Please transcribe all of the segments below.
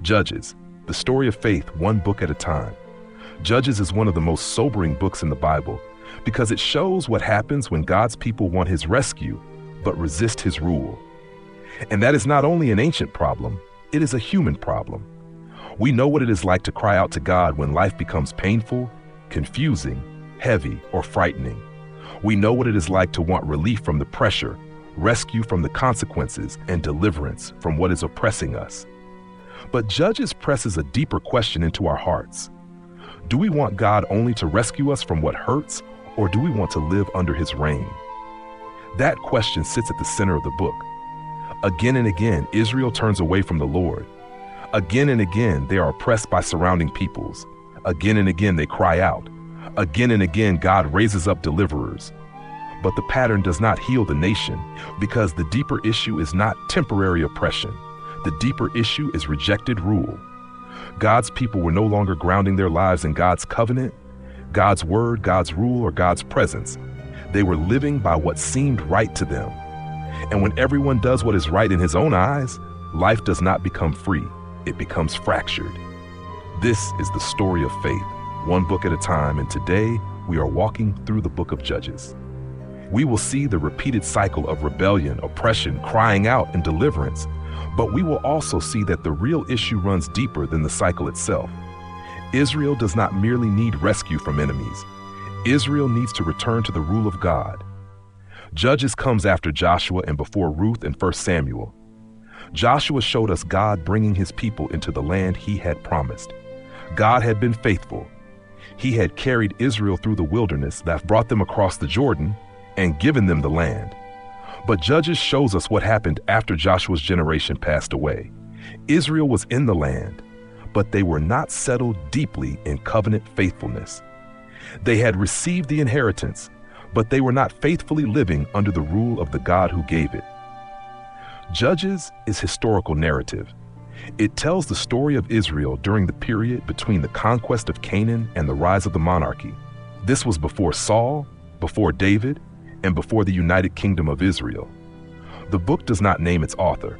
Judges, the story of faith, one book at a time. Judges is one of the most sobering books in the Bible because it shows what happens when God's people want his rescue but resist his rule. And that is not only an ancient problem, it is a human problem. We know what it is like to cry out to God when life becomes painful, confusing, heavy, or frightening. We know what it is like to want relief from the pressure, rescue from the consequences, and deliverance from what is oppressing us. But Judges presses a deeper question into our hearts. Do we want God only to rescue us from what hurts, or do we want to live under his reign? That question sits at the center of the book. Again and again, Israel turns away from the Lord. Again and again, they are oppressed by surrounding peoples. Again and again, they cry out. Again and again, God raises up deliverers. But the pattern does not heal the nation because the deeper issue is not temporary oppression. The deeper issue is rejected rule. God's people were no longer grounding their lives in God's covenant, God's word, God's rule, or God's presence. They were living by what seemed right to them. And when everyone does what is right in his own eyes, life does not become free. It becomes fractured. This is the story of faith, one book at a time, and today we are walking through the book of Judges. We will see the repeated cycle of rebellion, oppression, crying out, and deliverance, but we will also see that the real issue runs deeper than the cycle itself. Israel does not merely need rescue from enemies. Israel needs to return to the rule of God. Judges comes after Joshua and before Ruth and 1 Samuel. Joshua showed us God bringing his people into the land he had promised. God had been faithful. He had carried Israel through the wilderness that brought them across the Jordan and given them the land. But Judges shows us what happened after Joshua's generation passed away. Israel was in the land, but they were not settled deeply in covenant faithfulness. They had received the inheritance, but they were not faithfully living under the rule of the God who gave it. Judges is historical narrative. It tells the story of Israel during the period between the conquest of Canaan and the rise of the monarchy. This was before Saul, before David, and before the United Kingdom of Israel. The book does not name its author.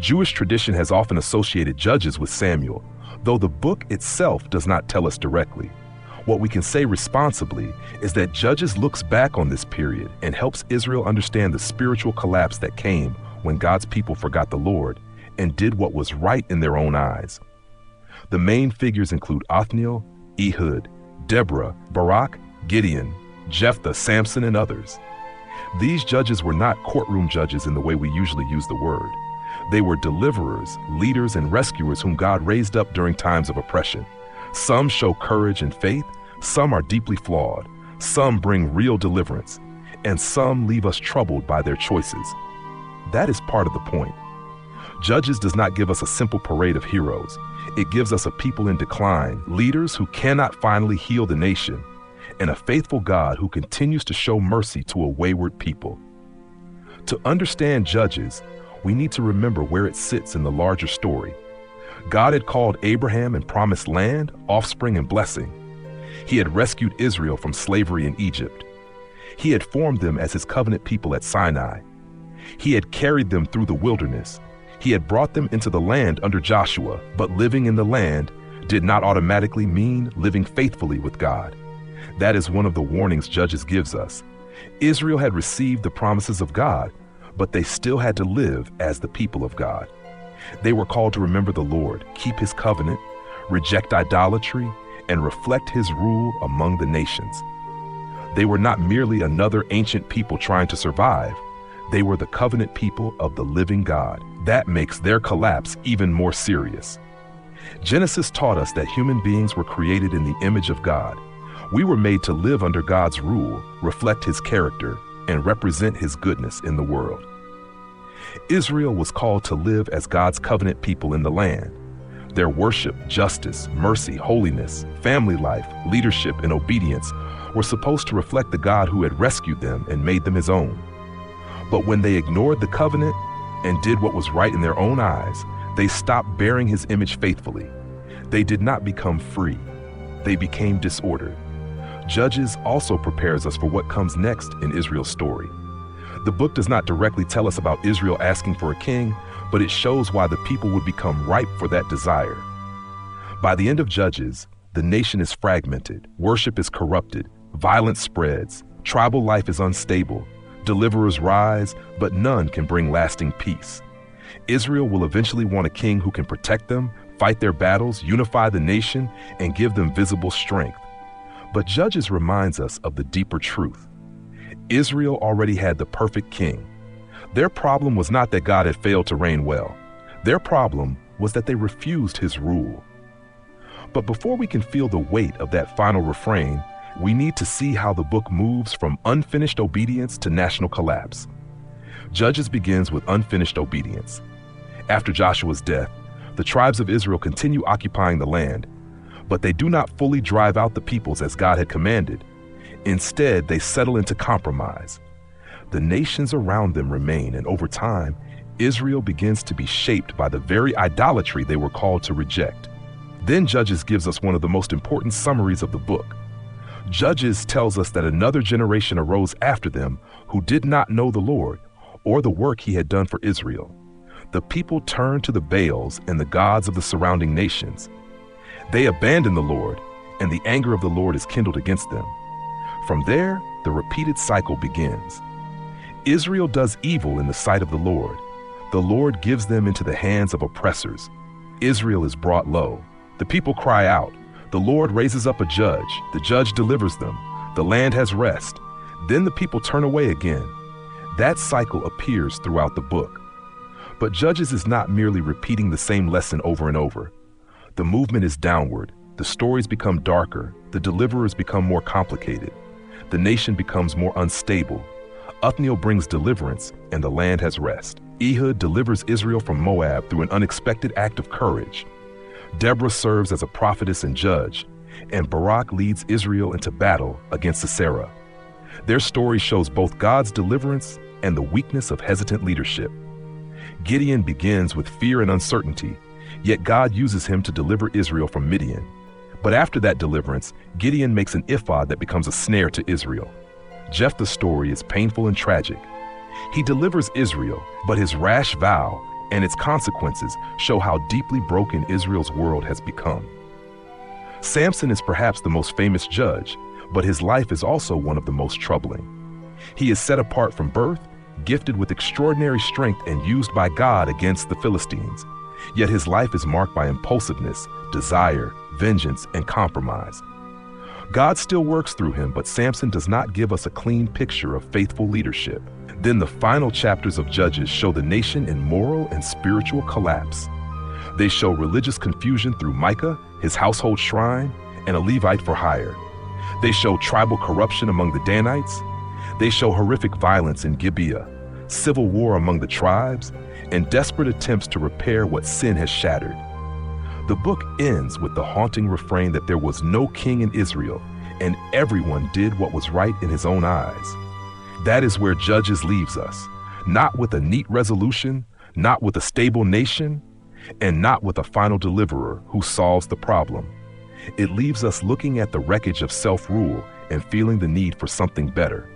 Jewish tradition has often associated Judges with Samuel, though the book itself does not tell us directly. What we can say responsibly is that Judges looks back on this period and helps Israel understand the spiritual collapse that came when God's people forgot the Lord and did what was right in their own eyes. The main figures include Othniel, Ehud, Deborah, Barak, Gideon, Jephthah, Samson, and others. These judges were not courtroom judges in the way we usually use the word. They were deliverers, leaders, and rescuers whom God raised up during times of oppression. Some show courage and faith, some are deeply flawed, some bring real deliverance, and some leave us troubled by their choices. That is part of the point. Judges does not give us a simple parade of heroes. It gives us a people in decline, leaders who cannot finally heal the nation, and a faithful God who continues to show mercy to a wayward people. To understand Judges, we need to remember where it sits in the larger story. God had called Abraham and promised land, offspring, and blessing. He had rescued Israel from slavery in Egypt. He had formed them as his covenant people at Sinai. He had carried them through the wilderness. He had brought them into the land under Joshua, but living in the land did not automatically mean living faithfully with God. That is one of the warnings Judges gives us. Israel had received the promises of God, but they still had to live as the people of God. They were called to remember the Lord, keep his covenant, reject idolatry, and reflect his rule among the nations. They were not merely another ancient people trying to survive. They were the covenant people of the living God. That makes their collapse even more serious. Genesis taught us that human beings were created in the image of God. We were made to live under God's rule, reflect his character, and represent his goodness in the world. Israel was called to live as God's covenant people in the land. Their worship, justice, mercy, holiness, family life, leadership, and obedience were supposed to reflect the God who had rescued them and made them his own. But when they ignored the covenant and did what was right in their own eyes, they stopped bearing his image faithfully. They did not become free. They became disordered. Judges also prepares us for what comes next in Israel's story. The book does not directly tell us about Israel asking for a king, but it shows why the people would become ripe for that desire. By the end of Judges, the nation is fragmented, worship is corrupted, violence spreads, tribal life is unstable, deliverers rise, but none can bring lasting peace. Israel will eventually want a king who can protect them, fight their battles, unify the nation, and give them visible strength. But Judges reminds us of the deeper truth. Israel already had the perfect king. Their problem was not that God had failed to reign well. Their problem was that they refused his rule. But before we can feel the weight of that final refrain, we need to see how the book moves from unfinished obedience to national collapse. Judges begins with unfinished obedience. After Joshua's death, the tribes of Israel continue occupying the land, but they do not fully drive out the peoples as God had commanded. Instead, they settle into compromise. The nations around them remain, and over time, Israel begins to be shaped by the very idolatry they were called to reject. Then Judges gives us one of the most important summaries of the book. Judges tells us that another generation arose after them who did not know the Lord or the work he had done for Israel. The people turned to the Baals and the gods of the surrounding nations. They abandoned the Lord, and the anger of the Lord is kindled against them. From there, the repeated cycle begins. Israel does evil in the sight of the Lord. The Lord gives them into the hands of oppressors. Israel is brought low. The people cry out. The Lord raises up a judge. The judge delivers them. The land has rest. Then the people turn away again. That cycle appears throughout the book. But Judges is not merely repeating the same lesson over and over. The movement is downward. The stories become darker. The deliverers become more complicated. The nation becomes more unstable. Othniel brings deliverance, and the land has rest. Ehud delivers Israel from Moab through an unexpected act of courage. Deborah serves as a prophetess and judge, and Barak leads Israel into battle against Sisera. Their story shows both God's deliverance and the weakness of hesitant leadership. Gideon begins with fear and uncertainty, yet God uses him to deliver Israel from Midian. But after that deliverance, Gideon makes an ephod that becomes a snare to Israel. Jephthah's story is painful and tragic. He delivers Israel, but his rash vow and its consequences show how deeply broken Israel's world has become. Samson is perhaps the most famous judge, but his life is also one of the most troubling. He is set apart from birth, gifted with extraordinary strength and used by God against the Philistines. Yet his life is marked by impulsiveness, desire, vengeance, and compromise. God still works through him, but Samson does not give us a clean picture of faithful leadership. Then the final chapters of Judges show the nation in moral and spiritual collapse. They show religious confusion through Micah, his household shrine, and a Levite for hire. They show tribal corruption among the Danites. They show horrific violence in Gibeah, civil war among the tribes, and desperate attempts to repair what sin has shattered. The book ends with the haunting refrain that there was no king in Israel, and everyone did what was right in his own eyes. That is where Judges leaves us, not with a neat resolution, not with a stable nation, and not with a final deliverer who solves the problem. It leaves us looking at the wreckage of self-rule and feeling the need for something better.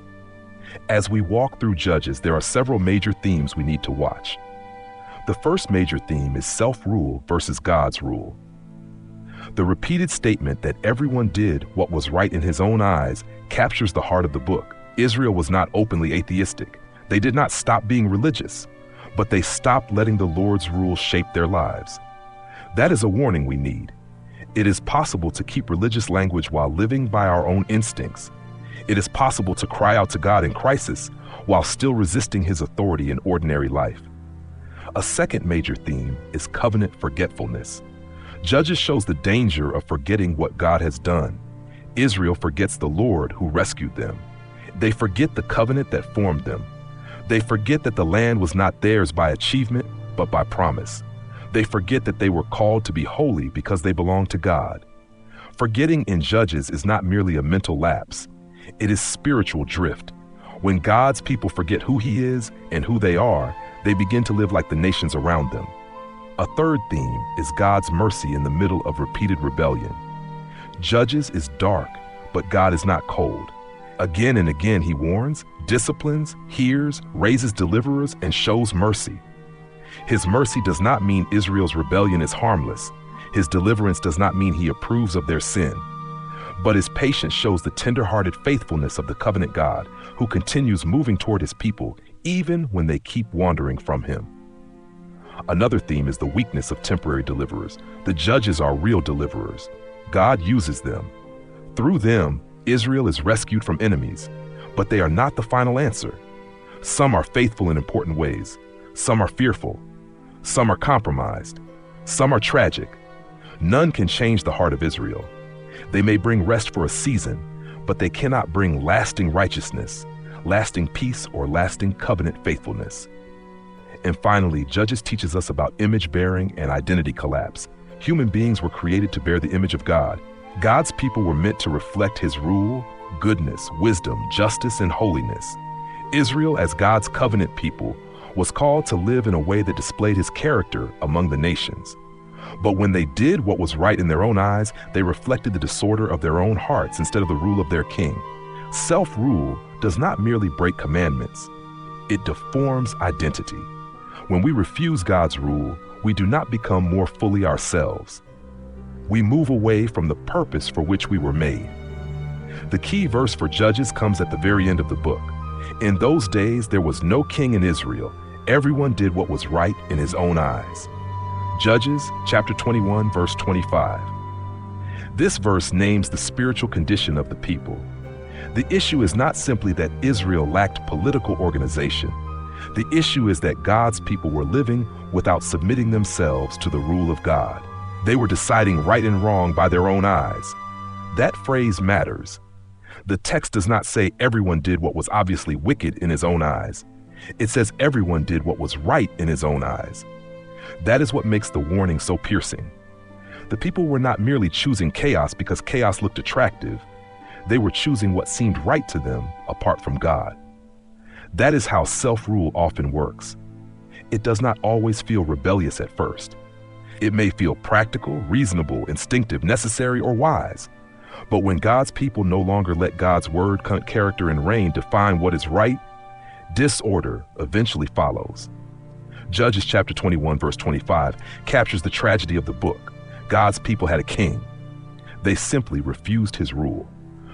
As we walk through Judges, there are several major themes we need to watch. The first major theme is self-rule versus God's rule. The repeated statement that everyone did what was right in his own eyes captures the heart of the book. Israel was not openly atheistic. They did not stop being religious, but they stopped letting the Lord's rule shape their lives. That is a warning we need. It is possible to keep religious language while living by our own instincts. It is possible to cry out to God in crisis while still resisting his authority in ordinary life. A second major theme is covenant forgetfulness. Judges shows the danger of forgetting what God has done. Israel forgets the Lord who rescued them. They forget the covenant that formed them. They forget that the land was not theirs by achievement, but by promise. They forget that they were called to be holy because they belong to God. Forgetting in Judges is not merely a mental lapse. It is spiritual drift. When God's people forget who he is and who they are, they begin to live like the nations around them. A third theme is God's mercy in the middle of repeated rebellion. Judges is dark, but God is not cold. Again and again he warns, disciplines, hears, raises deliverers, and shows mercy. His mercy does not mean Israel's rebellion is harmless. His deliverance does not mean he approves of their sin. But his patience shows the tender-hearted faithfulness of the covenant God, who continues moving toward his people even when they keep wandering from him. Another theme is the weakness of temporary deliverers. The judges are real deliverers. God uses them. Through them, Israel is rescued from enemies, but they are not the final answer. Some are faithful in important ways. Some are fearful. Some are compromised. Some are tragic. None can change the heart of Israel. They may bring rest for a season, but they cannot bring lasting righteousness, lasting peace, or lasting covenant faithfulness. And finally, Judges teaches us about image bearing and identity collapse. Human beings were created to bear the image of God. God's people were meant to reflect his rule, goodness, wisdom, justice, and holiness. Israel, as God's covenant people, was called to live in a way that displayed his character among the nations. But when they did what was right in their own eyes, they reflected the disorder of their own hearts instead of the rule of their king. Self-rule does not merely break commandments, it deforms identity. When we refuse God's rule, we do not become more fully ourselves. We move away from the purpose for which we were made. The key verse for Judges comes at the very end of the book. In those days, there was no king in Israel. Everyone did what was right in his own eyes. Judges chapter 21, verse 25. This verse names the spiritual condition of the people. The issue is not simply that Israel lacked political organization. The issue is that God's people were living without submitting themselves to the rule of God. They were deciding right and wrong by their own eyes. That phrase matters. The text does not say everyone did what was obviously wicked in his own eyes. It says everyone did what was right in his own eyes. That is what makes the warning so piercing. The people were not merely choosing chaos because chaos looked attractive. They were choosing what seemed right to them apart from God. That is how self-rule often works. It does not always feel rebellious at first. It may feel practical, reasonable, instinctive, necessary, or wise. But when God's people no longer let God's word, character, and reign define what is right, disorder eventually follows. Judges chapter 21, verse 25 captures the tragedy of the book. God's people had a king. They simply refused his rule.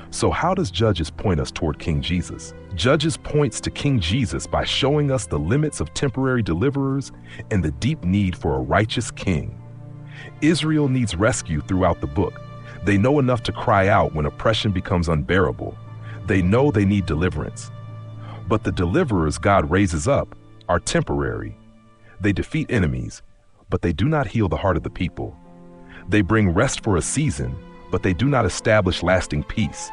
So how does Judges point us toward King Jesus? Judges points to King Jesus by showing us the limits of temporary deliverers and the deep need for a righteous king. Israel needs rescue throughout the book. They know enough to cry out when oppression becomes unbearable. They know they need deliverance. But the deliverers God raises up are temporary. They defeat enemies, but they do not heal the heart of the people. They bring rest for a season, but they do not establish lasting peace.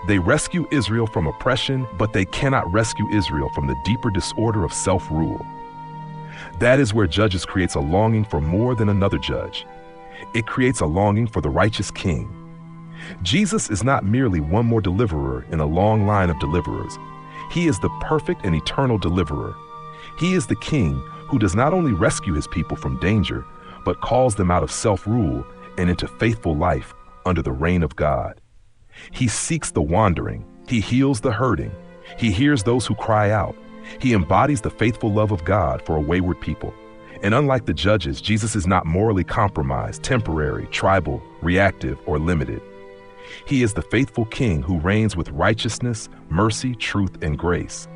They rescue Israel from oppression, but they cannot rescue Israel from the deeper disorder of self-rule. That is where Judges creates a longing for more than another judge. It creates a longing for the righteous king. Jesus is not merely one more deliverer in a long line of deliverers. He is the perfect and eternal deliverer. He is the king who does not only rescue his people from danger, but calls them out of self-rule and into faithful life under the reign of God. He seeks the wandering. He heals the hurting. He hears those who cry out. He embodies the faithful love of God for a wayward people. And unlike the judges, Jesus is not morally compromised, temporary, tribal, reactive, or limited. He is the faithful king who reigns with righteousness, mercy, truth, and grace.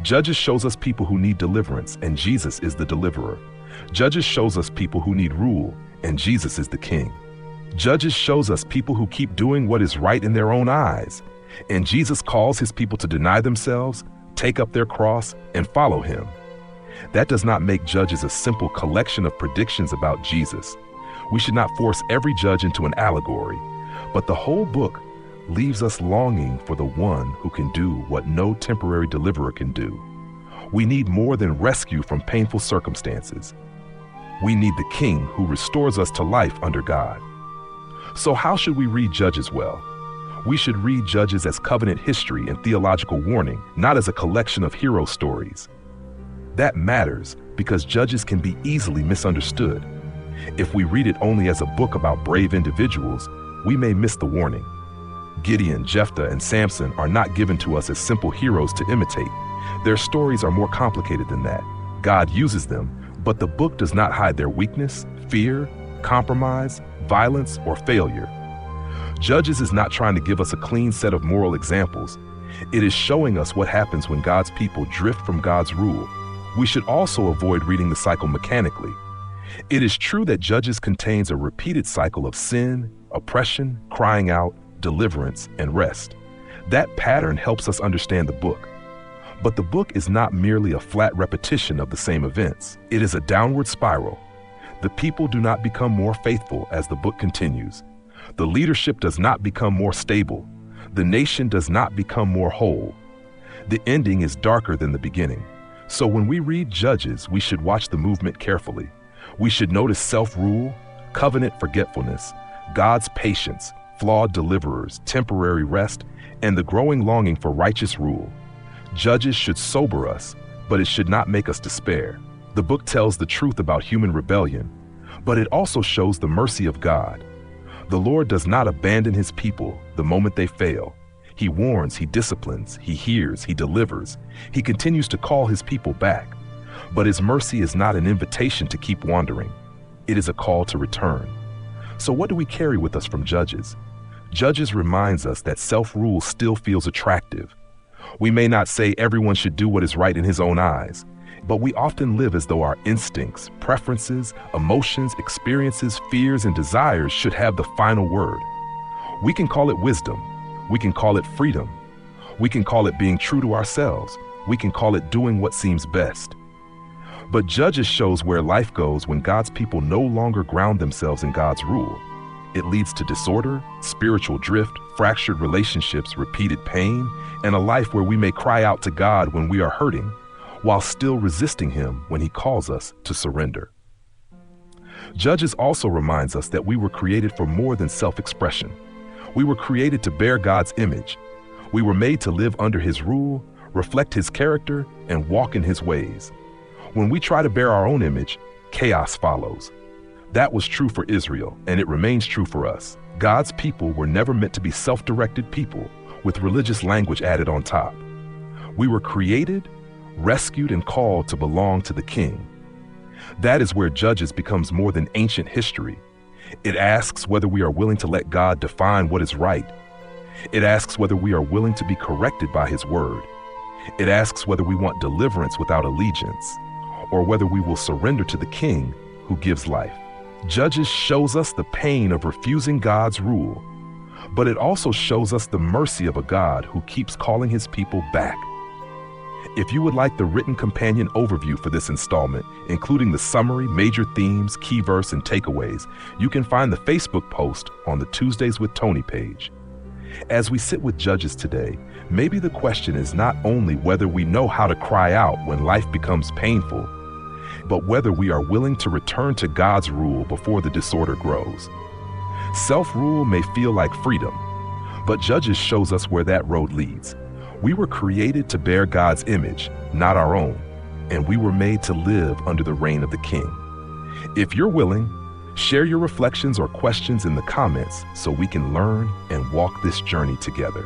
Judges shows us people who need deliverance, and Jesus is the deliverer. Judges shows us people who need rule, and Jesus is the king. Judges shows us people who keep doing what is right in their own eyes, and Jesus calls his people to deny themselves, take up their cross, and follow him. That does not make Judges a simple collection of predictions about Jesus. We should not force every judge into an allegory, but the whole book leaves us longing for the one who can do what no temporary deliverer can do. We need more than rescue from painful circumstances. We need the king who restores us to life under God. So how should we read Judges well? We should read Judges as covenant history and theological warning, not as a collection of hero stories. That matters because Judges can be easily misunderstood. If we read it only as a book about brave individuals, we may miss the warning. Gideon, Jephthah, and Samson are not given to us as simple heroes to imitate. Their stories are more complicated than that. God uses them, But the book does not hide their weakness, fear, compromise, violence, or failure. Judges is not trying to give us a clean set of moral examples. It is showing us what happens when God's people drift from God's rule. We should also avoid reading the cycle mechanically. It is true that Judges contains a repeated cycle of sin, oppression, crying out, deliverance, and rest. That pattern helps us understand the book. But the book is not merely a flat repetition of the same events. It is a downward spiral. The people do not become more faithful as the book continues. The leadership does not become more stable. The nation does not become more whole. The ending is darker than the beginning. So when we read Judges, we should watch the movement carefully. We should notice self-rule, covenant forgetfulness, God's patience, flawed deliverers, temporary rest, and the growing longing for righteous rule. Judges should sober us, but it should not make us despair. The book tells the truth about human rebellion, but it also shows the mercy of God. The Lord does not abandon his people the moment they fail. He warns, he disciplines, he hears, he delivers. He continues to call his people back. But his mercy is not an invitation to keep wandering. It is a call to return. So what do we carry with us from Judges? Judges reminds us that self-rule still feels attractive. We may not say everyone should do what is right in his own eyes, but we often live as though our instincts, preferences, emotions, experiences, fears, and desires should have the final word. We can call it wisdom. We can call it freedom. We can call it being true to ourselves. We can call it doing what seems best. But Judges shows where life goes when God's people no longer ground themselves in God's rule. It leads to disorder, spiritual drift, fractured relationships, repeated pain, and a life where we may cry out to God when we are hurting, while still resisting him when he calls us to surrender. Judges also reminds us that we were created for more than self-expression. We were created to bear God's image. We were made to live under his rule, reflect his character, and walk in his ways. When we try to bear our own image, chaos follows. That was true for Israel, and it remains true for us. God's people were never meant to be self-directed people with religious language added on top. We were created, rescued, and called to belong to the King. That is where Judges becomes more than ancient history. It asks whether we are willing to let God define what is right. It asks whether we are willing to be corrected by his word. It asks whether we want deliverance without allegiance, or whether we will surrender to the King who gives life. Judges shows us the pain of refusing God's rule, but it also shows us the mercy of a God who keeps calling his people back. If you would like the written companion overview for this installment, including the summary, major themes, key verse, and takeaways, you can find the Facebook post on the Tuesdays with Tony page. As we sit with Judges today, maybe the question is not only whether we know how to cry out when life becomes painful, but whether we are willing to return to God's rule before the disorder grows. Self-rule may feel like freedom, but Judges shows us where that road leads. We were created to bear God's image, not our own, and we were made to live under the reign of the King. If you're willing, share your reflections or questions in the comments so we can learn and walk this journey together.